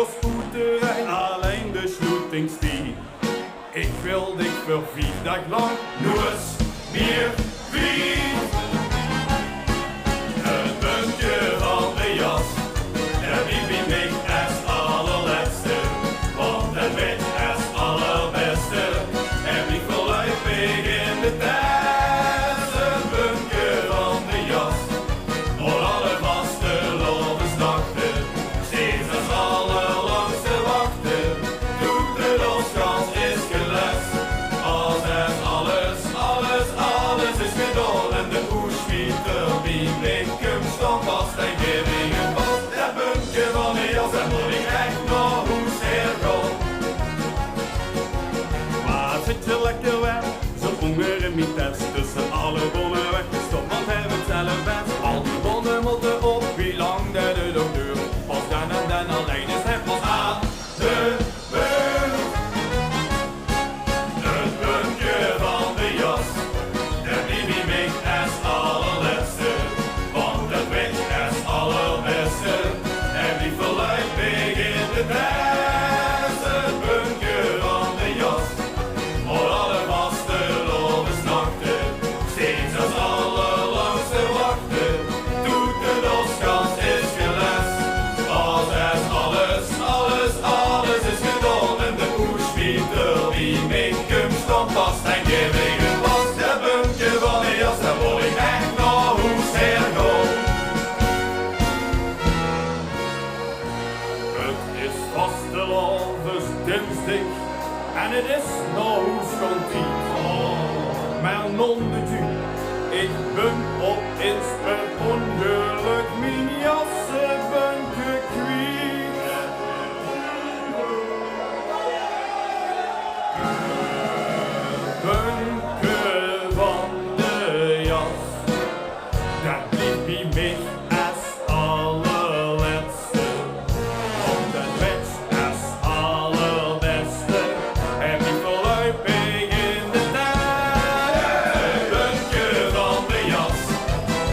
door spoederij, alleen de sloetingstie. Ik wil dik voor 4 dag lang noes, bier, vriend. Het puntje van de jas, dat biedt mij als allerlaatste, want dat weet als allerbeste. En wie vooruit in de tijd, het puntje van de jas, voor alle vaste lovensnachten, steeds als allerlangste wachten, doet de loskans is gelest. Als het alles is gedaan en de oerschmieter wie ik hem stand vast en gevingen vast. Dat puntje van de jas, dat moet ik echt nog hoes hergaan. Maar zit je lekker weg, zo'n honger in mijn test, tussen alle bonnen weggestopt, want hij weet zelf best. Al die bonnen moeten op, wie lang dat het ook duurt, pas dan en dan alleen is het pas aan de beurt. Het puntje van de jas, dat biedt mij als allerlaatste, want dat weet als allerbeste. En wie verluidt mij in de best, het puntje van de jas, voor alle vaste lovensnachten, steeds als allerlangste wachten, doet de loskans is gelest. Als alles is gedaan en de oerschmieter wie make hem stand vast en gevingen vast. Dat puntje van de jas, daar word ik echt nog hoes hergaan. Het is vastelavondsdinsdag en het is nog hoeskantiet. Maar non de tu, ik ben op iets per ongeluk mijn jassenbunkje kwijt. Bunkje van de jas, dat biedt mij als allerlaatste, want dat weet als allerbeste. En wie verluidt mij in de tijd. Het puntje van de jas,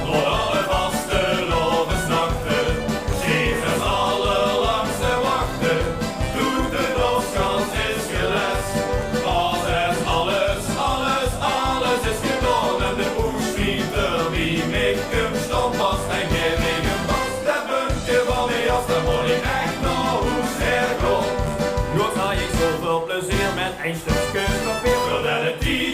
door alle vaste lovensnachten, steeds als allerlangste wachten, doet de loskans is gelest. Als het alles is gedaan en de oerschmieter wie make hem stand vast en gevingen vast. Dat puntje van de jas, daar moet ik echt nog hoes hergaan. Nooit had ik zoveel plezier met een stukje papier, zodat het die